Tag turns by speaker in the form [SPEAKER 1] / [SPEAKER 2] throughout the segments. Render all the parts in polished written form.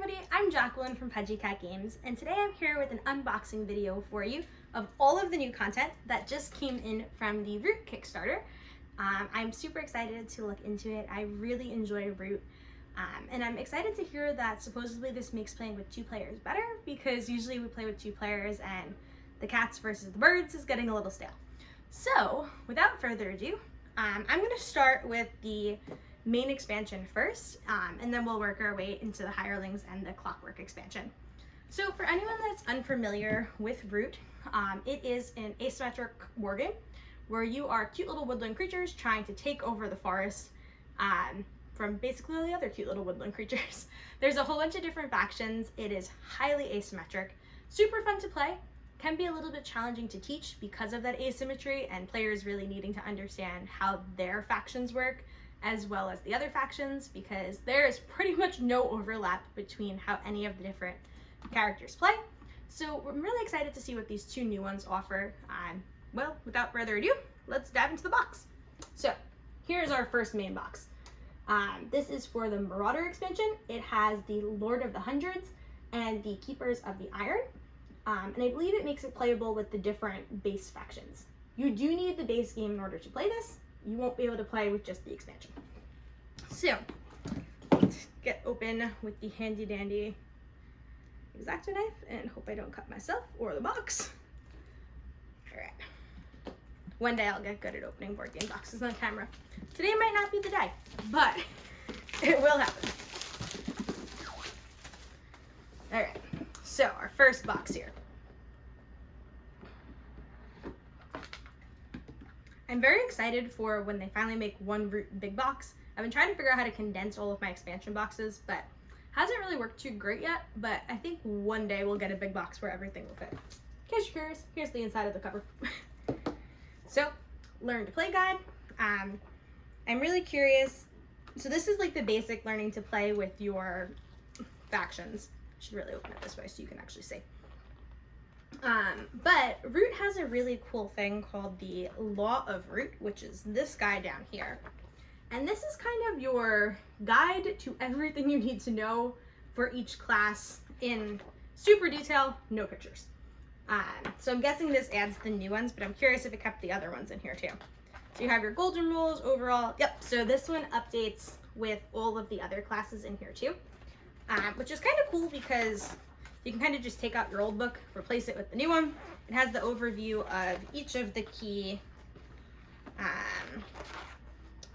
[SPEAKER 1] everybody, I'm Jacqueline from Pudgy Cat Games, and today I'm here with an unboxing video for you of all of the new content that just came in from the Root Kickstarter. I'm super excited to look into it. I really enjoy Root, and I'm excited to hear that supposedly this makes playing with 2 players better, because usually we play with 2 players and the cats versus the birds is getting a little stale. So without further ado, I'm going to start with the main expansion first, and then we'll work our way into the Hirelings and the Clockwork Expansion. So for anyone that's unfamiliar with Root, it is an asymmetric wargame where you are cute little woodland creatures trying to take over the forest from basically all the other cute little woodland creatures. There's a whole bunch of different factions. It is highly asymmetric, super fun to play, can be a little bit challenging to teach because of that asymmetry and players really needing to understand how their factions work as well as the other factions, because there is pretty much no overlap between how any of the different characters play. So I'm really excited to see what these 2 new ones offer. Well, without further ado, let's dive into the box. So here's our first main box. This is for the Marauder Expansion. It has the Lord of the Hundreds and the Keepers of the Iron, and I believe it makes it playable with the different base factions. You do need the base game in order to play this. You won't be able to play with just the expansion. So let's get open with the handy dandy X-Acto knife and hope I don't cut myself or the box. All right. One day I'll get good at opening board game boxes on camera. Today might not be the day, but it will happen. All right, so our first box here. I'm very excited for when they finally make one Root big box. I've been trying to figure out how to condense all of my expansion boxes, but hasn't really worked too great yet, but I think one day we'll get a big box where everything will fit. In case you're curious, here's the inside of the cover. So, learn to play guide. I'm really curious. So this is like the basic learning to play with your factions. I should really open it this way so you can actually see. But Root has a really cool thing called the Law of Root, which is this guy down here. And this is kind of your guide to everything you need to know for each class in super detail, no pictures. So I'm guessing this adds the new ones, but I'm curious if it kept the other ones in here too. So you have your golden rules overall. Yep, so this one updates with all of the other classes in here too, which is kind of cool because you can kind of just take out your old book, replace it with the new one. It has the overview of each of the key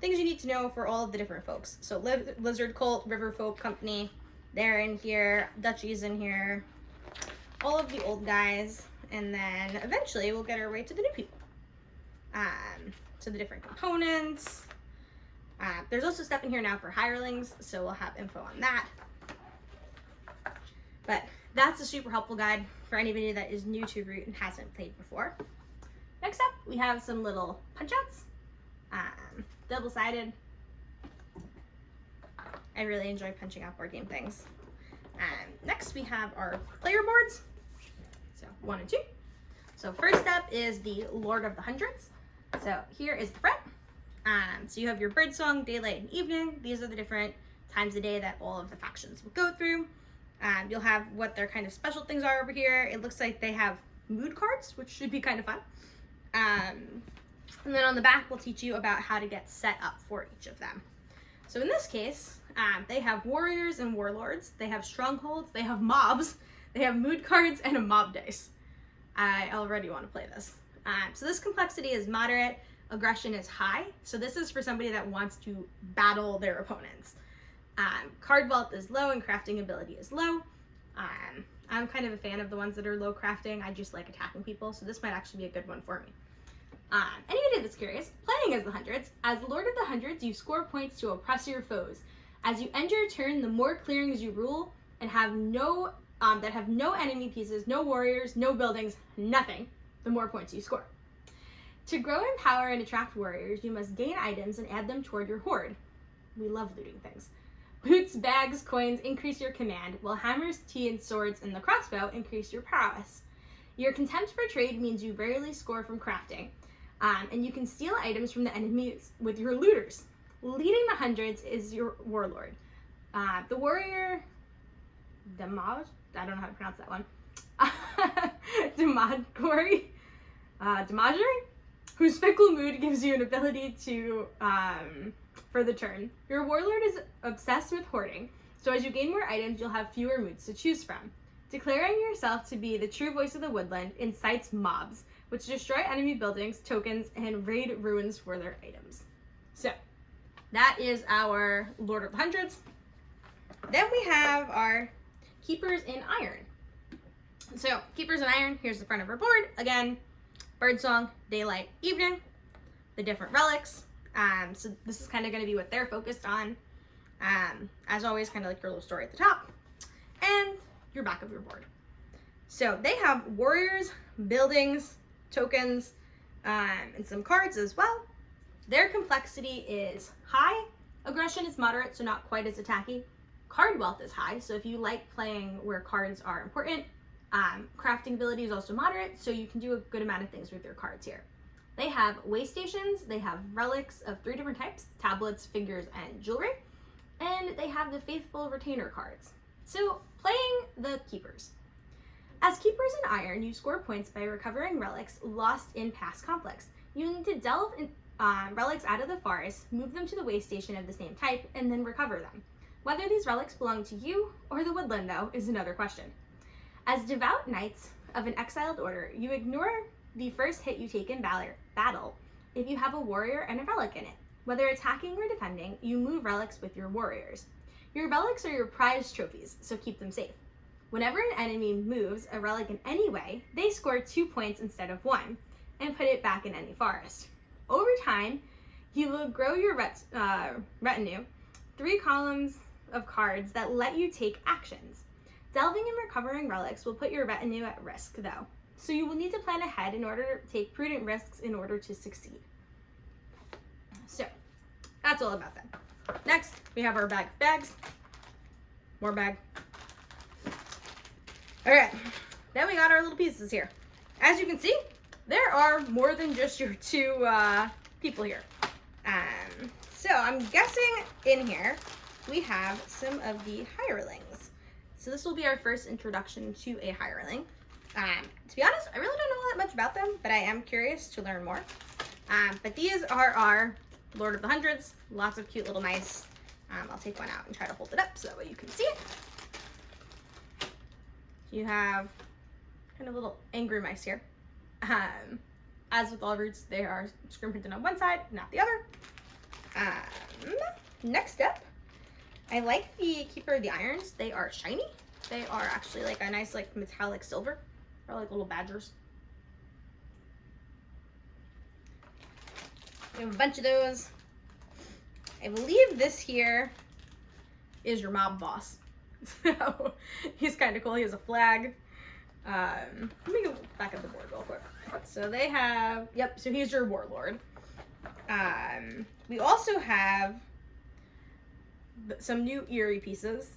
[SPEAKER 1] things you need to know for all of the different folks. So Lizard Cult, River Folk Company, they're in here, Duchy's in here, all of the old guys, and then eventually we'll get our way to the new people. So the different components. There's also stuff in here now for hirelings, so we'll have info on that. But that's a super helpful guide for anybody that is new to Root and hasn't played before. Next up, we have some little punch-outs, double-sided. I really enjoy punching out board game things. Next, we have our player boards, so 1 and 2. So first up is the Lord of the Hundreds. So here is the front. So you have your birdsong, daylight, and evening. These are the different times of day that all of the factions will go through. You'll have what their kind of special things are over here. It looks like they have mood cards, which should be kind of fun. And then on the back, we'll teach you about how to get set up for each of them. So in this case, they have warriors and warlords. They have strongholds. They have mobs. They have mood cards and a mob dice. I already want to play this. So this complexity is moderate. Aggression is high. So this is for somebody that wants to battle their opponents. Card vault is low and crafting ability is low. I'm kind of a fan of the ones that are low crafting. I just like attacking people, so this might actually be a good one for me. Anybody that's curious, playing as the Hundreds. As Lord of the Hundreds, you score points to oppress your foes. As you end your turn, the more clearings you rule and have no that have no enemy pieces, no warriors, no buildings, nothing, the more points you score. To grow in power and attract warriors, you must gain items and add them toward your hoard. We love looting things. Boots, bags, coins increase your command, while hammers, tea, and swords and the crossbow increase your prowess. Your contempt for trade means you rarely score from crafting, and you can steal items from the enemies with your looters. Leading the Hundreds is your warlord. The warrior Damage? I don't know how to pronounce that one. Damagery, whose fickle mood gives you an ability to, for the turn. Your warlord is obsessed with hoarding, so as you gain more items, you'll have fewer moods to choose from. Declaring yourself to be the true voice of the woodland incites mobs, which destroy enemy buildings, tokens, and raid ruins for their items. So, that is our Lord of the Hundreds. Then we have our Keepers in Iron. So, Keepers in Iron, here's the front of our board. Again, Birdsong, Daylight, Evening, the different relics. So this is kind of going to be what they're focused on. As always, kind of like your little story at the top. And your back of your board. So they have warriors, buildings, tokens, and some cards as well. Their complexity is high. Aggression is moderate, so not quite as attacky. Card wealth is high, so if you like playing where cards are important, crafting ability is also moderate, so you can do a good amount of things with your cards here. They have way stations, they have relics of 3 different types, tablets, figures, and jewelry, and they have the faithful retainer cards. So, playing the Keepers. As Keepers in Iron, you score points by recovering relics lost in past conflicts. You need to delve in, relics out of the forest, move them to the way station of the same type, and then recover them. Whether these relics belong to you or the woodland, though, is another question. As devout knights of an exiled order, you ignore the first hit you take in battle if you have a warrior and a relic in it. Whether attacking or defending, you move relics with your warriors. Your relics are your prized trophies, so keep them safe. Whenever an enemy moves a relic in any way, they score 2 points instead of 1, and put it back in any forest. Over time, you will grow your retinue, 3 columns of cards that let you take actions. Delving and recovering relics will put your retinue at risk, though, so you will need to plan ahead in order to take prudent risks in order to succeed. So, that's all about them. Next, we have our bag of bags. More bag. Alright, then we got our little pieces here. As you can see, there are more than just your 2 people here. So, I'm guessing in here we have some of the Hirelings. So this will be our first introduction to a Hireling. To be honest, I really don't know that much about them, but I am curious to learn more. But these are our Lord of the Hundreds. Lots of cute little mice. I'll take one out and try to hold it up so that way you can see it. You have kind of little angry mice here. As with all roots, they are screen printed on one side, not the other. Next up, I like the Keeper of the Irons. They are shiny. They are actually like a nice like metallic silver. They're like little badgers. We have a bunch of those. I believe this here is your mob boss. So he's kind of cool. He has a flag. Let me go back up the board real quick. So they have, yep, so he's your warlord. We also have some new Eerie pieces.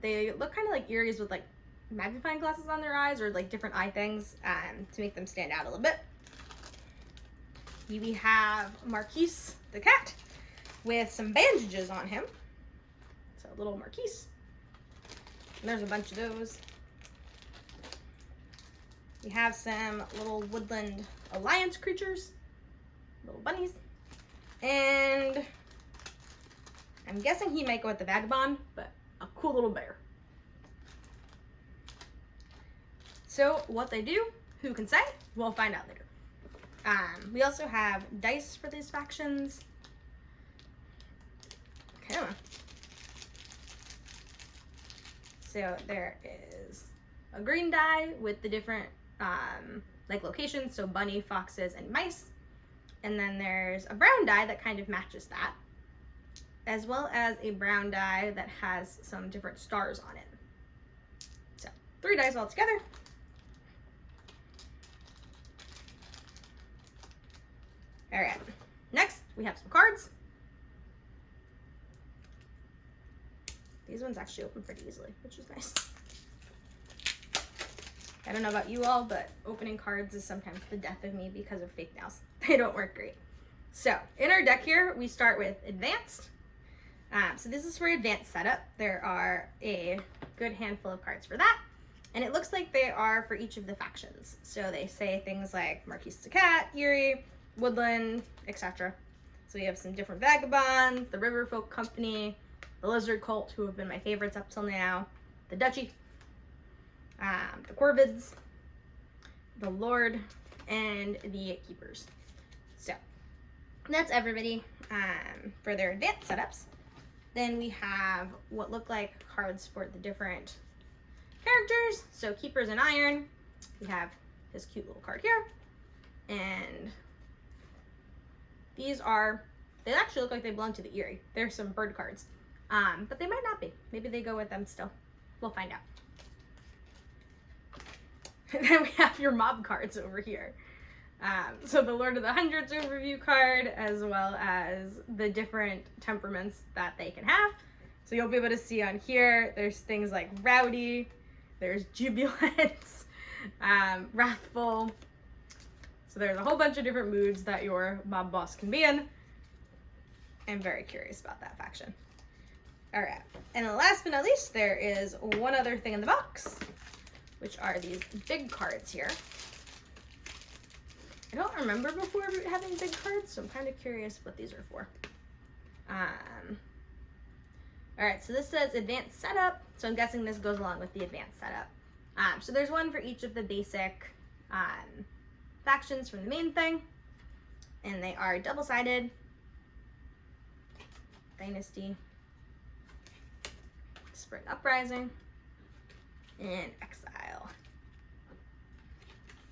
[SPEAKER 1] They look kind of like Eerie's with like magnifying glasses on their eyes or like different eye things to make them stand out a little bit. We have Marquise the cat with some bandages on him. So little Marquise. And there's a bunch of those. We have some little woodland alliance creatures, little bunnies, and I'm guessing he might go with the vagabond, but a cool little bear. So what they do, who can say? We'll find out later. We also have dice for these factions. Okay. So there is a green die with the different like locations, so bunny, foxes, and mice. And then there's a brown die that kind of matches that, as well as a brown die that has some different stars on it. So 3 dice all together. All right, next we have some cards. These ones actually open pretty easily, which is nice. I don't know about you all, but opening cards is sometimes the death of me because of fake nails. They don't work great. So in our deck here, we start with Advanced. So this is for Advanced setup. There are a good handful of cards for that. And it looks like they are for each of the factions. So they say things like Marquise the Cat, Eerie, Woodland, etc. So we have some different vagabonds, the Riverfolk Company, the Lizard Cult, who have been my favorites up till now, the Duchy, the Corvids, the Lord, and the Keepers. So that's everybody for their advanced setups. Then we have what look like cards for the different characters. So Keepers in Iron, we have his cute little card here. And these are, they actually look like they belong to the Eerie. There's some bird cards, but they might not be. Maybe they go with them still. We'll find out. And then we have your mob cards over here. So the Lord of the Hundreds overview card, as well as the different temperaments that they can have. So you'll be able to see on here, there's things like Rowdy, there's Jubilant, Wrathful. So there's a whole bunch of different moods that your mob boss can be in. I'm very curious about that faction. All right, and then last but not least, there is one other thing in the box, which are these big cards here. I don't remember before having big cards, so I'm kind of curious what these are for. All right, so this says advanced setup, so I'm guessing this goes along with the advanced setup. So there's one for each of the basic factions from the main thing, and they are double-sided, Dynasty, Spring Uprising, and Exile.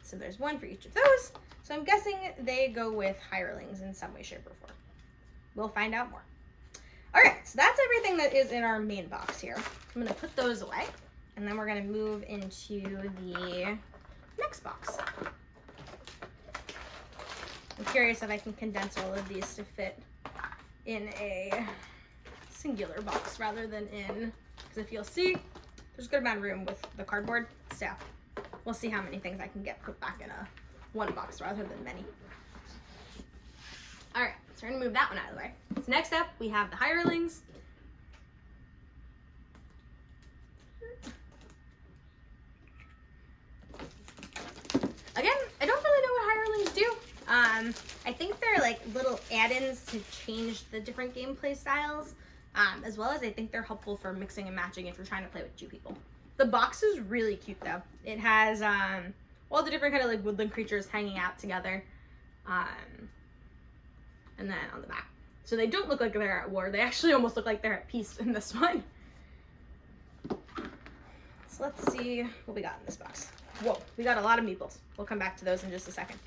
[SPEAKER 1] So there's one for each of those. So I'm guessing they go with hirelings in some way, shape, or form. We'll find out more. All right, so that's everything that is in our main box here. I'm gonna put those away, and then we're gonna move into the next box. I'm curious if I can condense all of these to fit in a singular box rather than in, because if you'll see, there's a good amount of room with the cardboard, so we'll see how many things I can get put back in a one box rather than many. All right, so we're gonna move that one out of the way. So next up, we have the hirelings. Again, I don't really know what hirelings do. I think they're like little add-ins to change the different gameplay styles, as well as I think they're helpful for mixing and matching if you're trying to play with two people. The box is really cute though. It has all the different kind of like woodland creatures hanging out together, and then on the back. So they don't look like they're at war. They actually almost look like they're at peace in this one. So let's see what we got in this box. Whoa, we got a lot of meeples. We'll come back to those in just a second.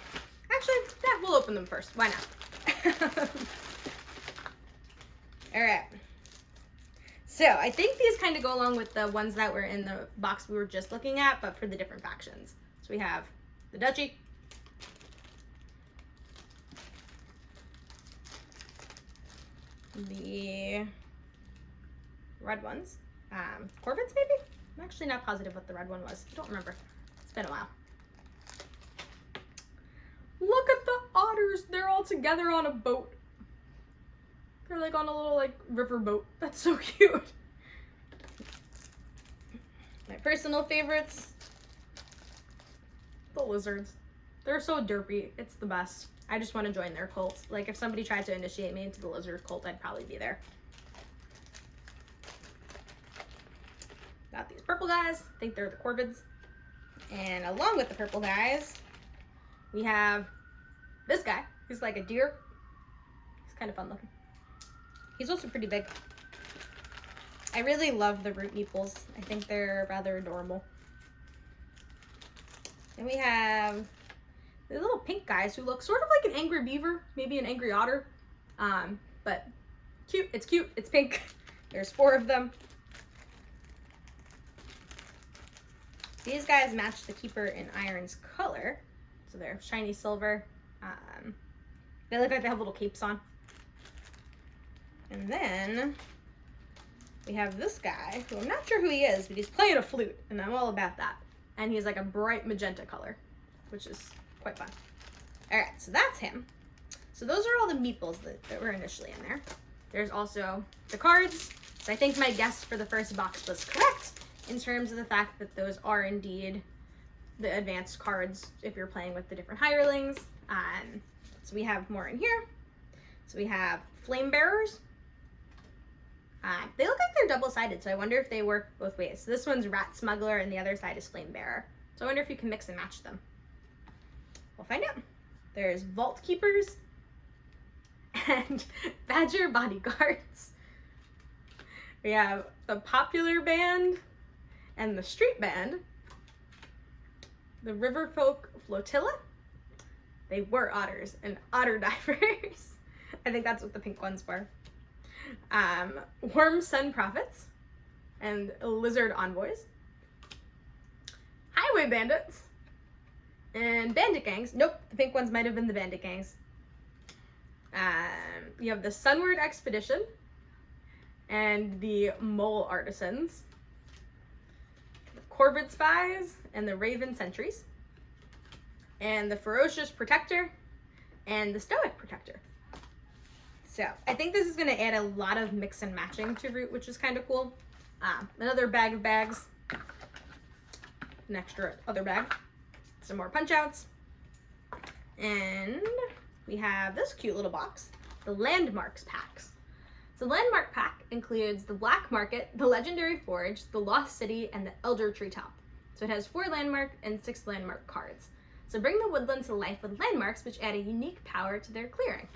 [SPEAKER 1] Actually, yeah, we'll open them first. Why not? All right. So I think these kind of go along with the ones that were in the box we were just looking at, but for the different factions. So we have the Duchy, the red ones, Corvids maybe? I'm actually not positive what the red one was. I don't remember. It's been a while. Look at the otters. They're all together on a boat. They're like on a little like river boat. That's so cute. My personal favorites, the lizards. They're so derpy. It's the best. I just want to join their cult. Like if somebody tried to initiate me into the lizard cult, I'd probably be there. Got these purple guys. I think they're the Corvids. And along with the purple guys, we have this guy. He's like a deer. He's kind of fun looking. He's also pretty big. I really love the root meeples. I think they're rather adorable. And we have these little pink guys who look sort of like an angry beaver, maybe an angry otter. But cute. It's cute. It's pink. There's 4 of them. These guys match the Keeper in Iron's color. So they're shiny silver. They look like they have little capes on. And then we have this guy, who I'm not sure who he is, but he's playing a flute, and I'm all about that. And he's like a bright magenta color, which is quite fun. All right, so that's him. So those are all the meeples that were initially in there. There's also the cards. So I think my guess for the first box was correct. in terms of the fact that those are indeed the advanced cards if you're playing with the different hirelings. So we have more in here. So we have flame bearers. They look like they're double-sided, so I wonder if they work both ways. So this one's rat smuggler and the other side is flame bearer. So I wonder if you can mix and match them. We'll find out. There's vault keepers and badger bodyguards. We have the popular band and the street band. The riverfolk flotilla. They were otters and otter divers. I think that's what the pink one's for. Worm sun prophets and lizard envoys. Highway bandits and bandit gangs. Nope, the pink ones might have been the bandit gangs. You have the Sunward Expedition and the Mole Artisans, the Corvid Spies and the Raven Sentries, and the Ferocious Protector and the Stoic Protector. So I think this is going to add a lot of mix and matching to Root, which is kind of cool. Another bag of bags, an extra other bag, some more punch outs, and we have this cute little box, the Landmarks packs. So the Landmark pack includes the Black Market, the Legendary Forge, the Lost City, and the Elder Treetop. So it has 4 landmark and 6 landmark cards. So bring the woodland to life with landmarks, which add a unique power to their clearing.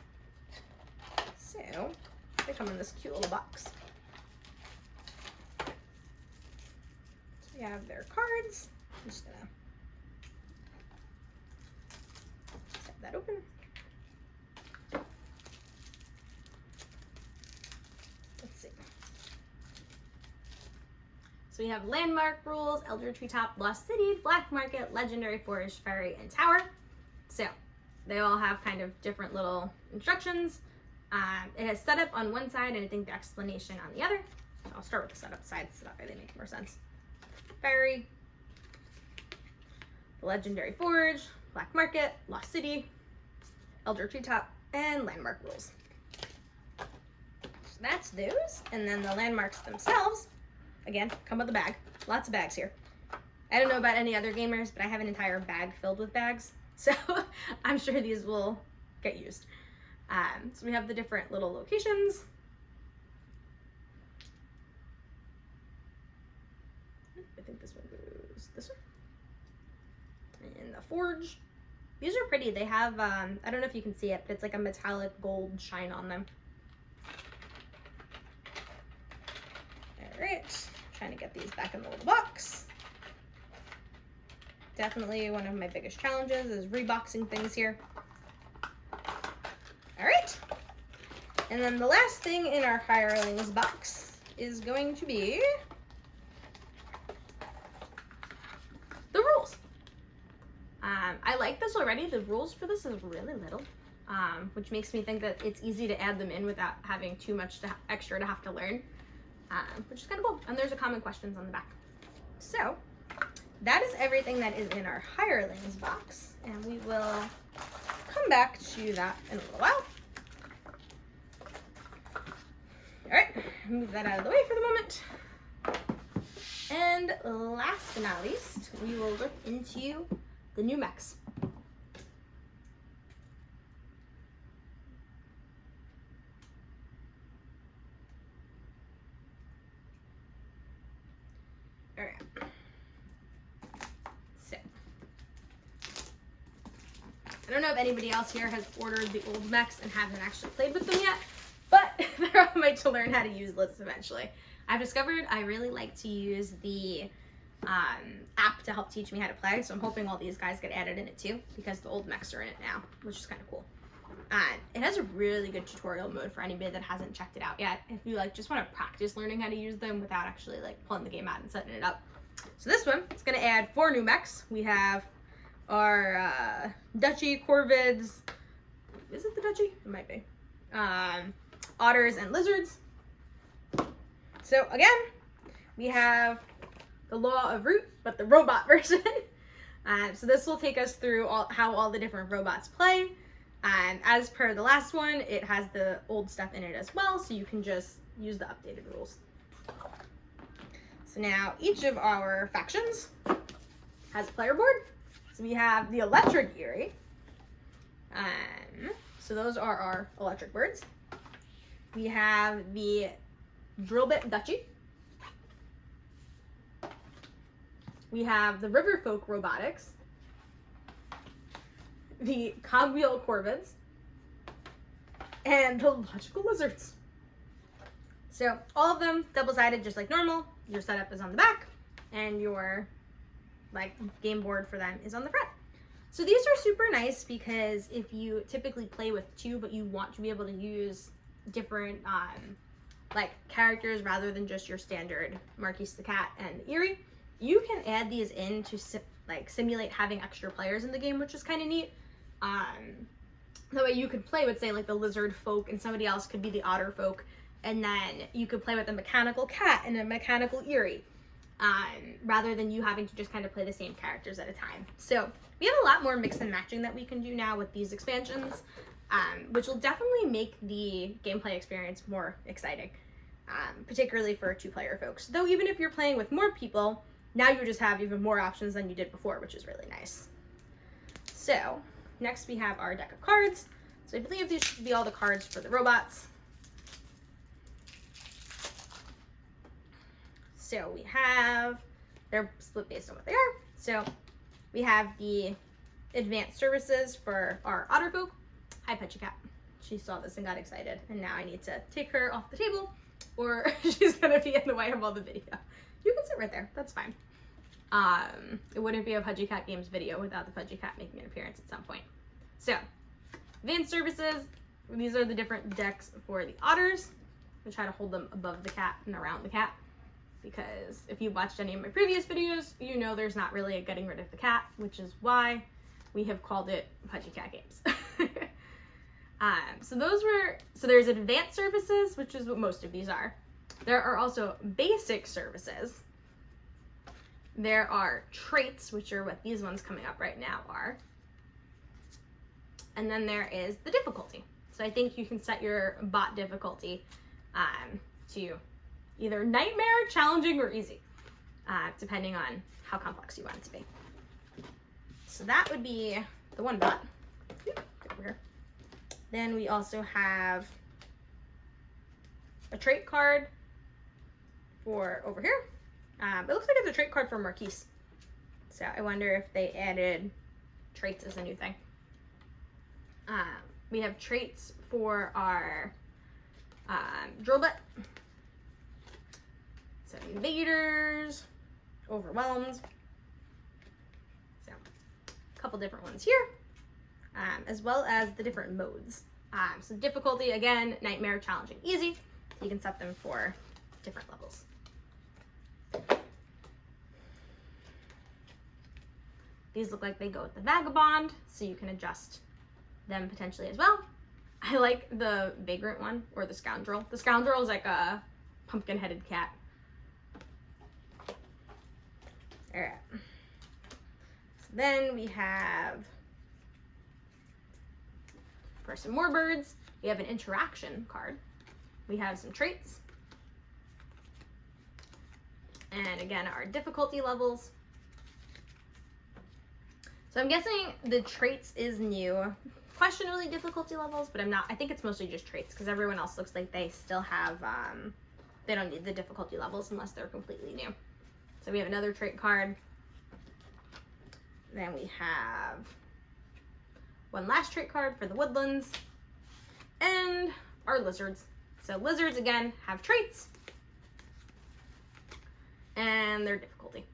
[SPEAKER 1] So they come in this cute little box. So we have their cards. I'm just gonna set that open. Let's see. So we have landmark rules, Elder Treetop, Lost City, Black Market, Legendary Forest, Ferry, and Tower. So they all have kind of different little instructions. It has setup on one side and I think the explanation on the other. So I'll start with the setup side so that way they make more sense. Ferry, the Legendary Forge, Black Market, Lost City, Elder Treetop, and landmark rules. So that's those. And then the landmarks themselves, again, come with a bag. Lots of bags here. I don't know about any other gamers, but I have an entire bag filled with bags. So I'm sure these will get used. So we have the different little locations. I think this one goes this way. And the forge. These are pretty. They have, I don't know if you can see it, but it's like a metallic gold shine on them. All right, trying to get these back in the little box. Definitely one of my biggest challenges is reboxing things here. All right, and then the last thing in our Hirelings box is going to be the rules. I like this already. The rules for this is really little, which makes me think that it's easy to add them in without having too much extra to have to learn, which is kind of cool. And there's a common questions on the back. So that is everything that is in our Hirelings box, and we will come back to that in a little while. All right, move that out of the way for the moment. And last but not least, we will look into the new mechs. All right. So, I don't know if anybody else here has ordered the old mechs and haven't actually played with them yet, but they're on my to learn how to use list eventually. I've discovered I really like to use the app to help teach me how to play, so I'm hoping all these guys get added in it too, because the old mechs are in it now, which is kind of cool. It has a really good tutorial mode for anybody that hasn't checked it out yet, if you like just want to practice learning how to use them without actually like pulling the game out and setting it up. So this one is going to add 4 new mechs. We have our Duchy, Corvids, is it the Duchy? It might be. Otters and lizards. So again, we have the Law of Root, but the robot version. So this will take us through how all the different robots play. And as per the last one, it has the old stuff in it as well, so you can just use the updated rules. So now each of our factions has a player board. So we have the Electric Eerie. So those are our electric birds. We have the Drillbit Duchy. We have the Riverfolk Robotics. The Cogwheel Corvids. And the Logical Lizards. So all of them double-sided just like normal. Your setup is on the back and your game board for them is on the front. So these are super nice because if you typically play with two but you want to be able to use different characters rather than just your standard Marquise the Cat and Eerie, you can add these in to simulate having extra players in the game, which is kind of neat. That way you could play with, say, like the lizard folk and somebody else could be the otter folk, and then you could play with a mechanical cat and a mechanical Eerie, rather than you having to just kind of play the same characters at a time. So we have a lot more mix and matching that we can do now with these expansions, which will definitely make the gameplay experience more exciting, particularly for two-player folks. Though even if you're playing with more people, now you just have even more options than you did before, which is really nice. So next we have our deck of cards. So I believe these should be all the cards for the robots. So we have, they're split based on what they are. So we have the advanced services for our otter folk. Hi, Pudgy Cat. She saw this and got excited, and now I need to take her off the table or she's gonna be in the way of all the video. You can sit right there, that's fine. It wouldn't be a Pudgy Cat Games video without the Pudgy Cat making an appearance at some point. So, advanced services, these are the different decks for the otters. I try to hold them above the cat and around the cat, because if you watched any of my previous videos, you know there's not really a getting rid of the cat, which is why we have called it Pudgy Cat Games. So there's advanced services, which is what most of these are. There are also basic services. There are traits, which are what these ones coming up right now are. And then there is the difficulty. So I think you can set your bot difficulty to either nightmare, challenging, or easy, depending on how complex you want it to be. So that would be the one bot. Get over here. Then we also have a trait card for over here. It looks like it's a trait card for Marquise. So I wonder if they added traits as a new thing. We have traits for our Drillbit. So invaders, overwhelmed. So a couple different ones here, as well as the different modes. So difficulty, again, nightmare, challenging, easy. You can set them for different levels. These look like they go with the Vagabond, so you can adjust them potentially as well. I like the Vagrant one, or the Scoundrel. The Scoundrel is like a pumpkin-headed cat. All right. So then we have, for some more birds, we have an interaction card. We have some traits. And again, our difficulty levels. So I'm guessing the traits is new. Question really difficulty levels, but I think it's mostly just traits because everyone else looks like they still have, they don't need the difficulty levels unless they're completely new. So we have another trait card. Then we have one last trait card for the woodlands and our lizards. So lizards, again, have traits and their difficulty.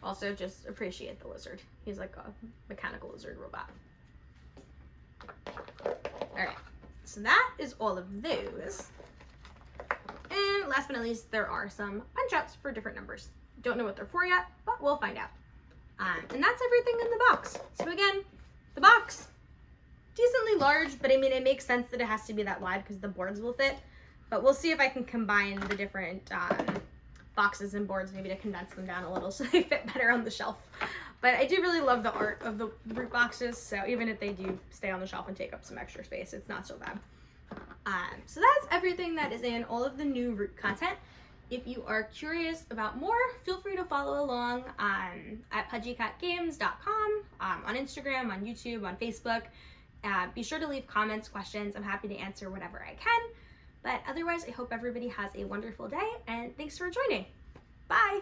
[SPEAKER 1] Also, just appreciate the lizard. He's like a mechanical lizard robot. All right, so that is all of those. And last but not least, there are some punch outs for different numbers. Don't know what they're for yet, but we'll find out. And that's everything in the box. So again, the box, decently large, but I mean, it makes sense that it has to be that wide because the boards will fit. But we'll see if I can combine the different boxes and boards maybe to condense them down a little so they fit better on the shelf. But I do really love the art of the root boxes, so even if they do stay on the shelf and take up some extra space, it's not so bad. So that's everything that is in all of the new root content. If you are curious about more, feel free to follow along at pudgycatgames.com, on Instagram, on YouTube, on Facebook. Be sure to leave comments, questions. I'm happy to answer whatever I can. But otherwise, I hope everybody has a wonderful day, and thanks for joining. Bye!